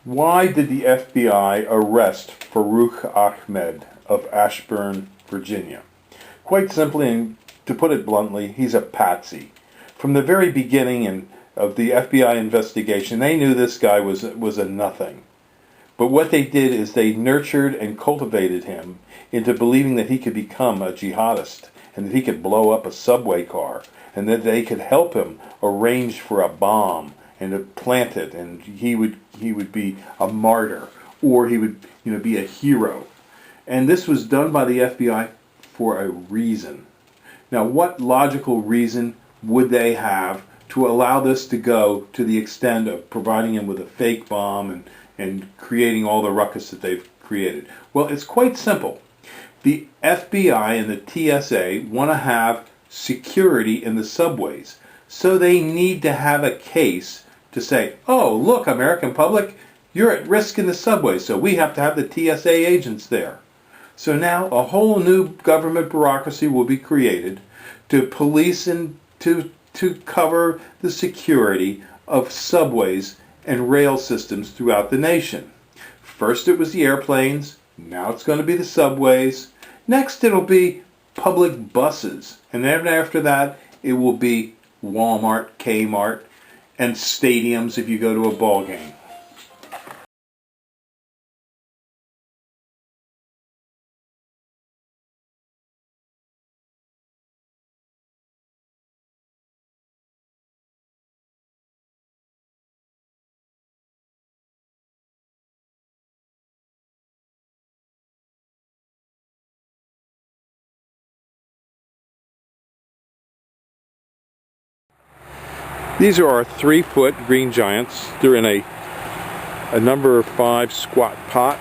Why did the FBI arrest Farouk Ahmed of Ashburn, Virginia? Quite simply, and to put it bluntly, he's a patsy. From the very beginning of the FBI investigation, they knew this guy was a nothing. But what they did is they nurtured and cultivated him into believing that he could become a jihadist and that he could blow up a subway car and that they could help him arrange for a bomb and to plant it, and he would be a martyr, or he would be a hero. And this was done by the FBI for a reason. Now, what logical reason would they have to allow this to go to the extent of providing him with a fake bomb and creating all the ruckus that they've created? Well, it's quite simple. The FBI and the TSA want to have security in the subways, so they need to have a case to say, oh, look, American public, you're at risk in the subway, so we have to have the TSA agents there. So now a whole new government bureaucracy will be created to police and to cover the security of subways and rail systems throughout the nation. First it was the airplanes, now it's going to be the subways. Next it'll be public buses, and then after that it will be Walmart, Kmart, and stadiums if you go to a ball game. These are our 3-foot green giants. They're in a number 5 squat pot.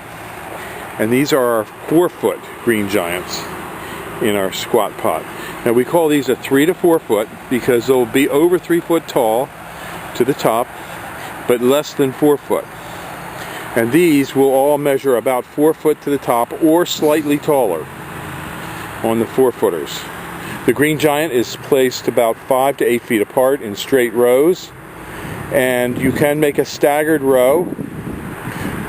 And these are our 4-foot green giants in our squat pot. Now we call these a 3 to 4 foot because they'll be over 3 foot tall to the top, but less than 4 foot. And these will all measure about 4 foot to the top or slightly taller on the 4-footers. The green giant is placed about 5 to 8 feet apart in straight rows, and you can make a staggered row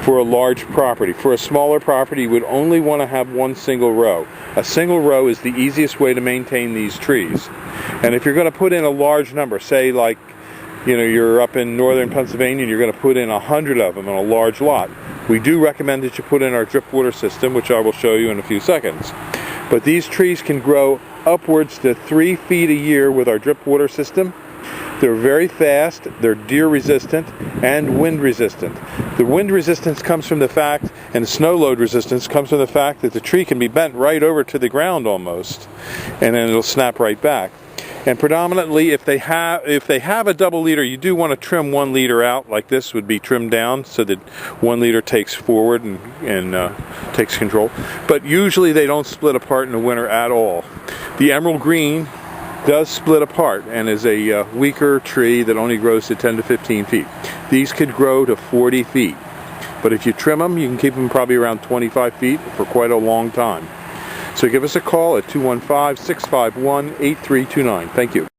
for a large property. For a smaller property, you would only want to have one single row. A single row is the easiest way to maintain these trees. And if you're going to put in a large number, say like you're up in northern Pennsylvania and you're going to put in 100 of them on a large lot, we do recommend that you put in our drip water system, which I will show you in a few seconds. But these trees can grow upwards to 3 feet a year with our drip water system. They're very fast, they're deer resistant, and wind resistant. The wind resistance comes from the fact, and the snow load resistance comes from the fact that the tree can be bent right over to the ground almost, and then it'll snap right back. And predominantly, if they have a double leader, you do want to trim one leader out, like this would be trimmed down so that one leader takes forward and takes control. But usually they don't split apart in the winter at all. The emerald green does split apart and is a weaker tree that only grows to 10 to 15 feet. These could grow to 40 feet. But if you trim them, you can keep them probably around 25 feet for quite a long time. So give us a call at 215-651-8329. Thank you.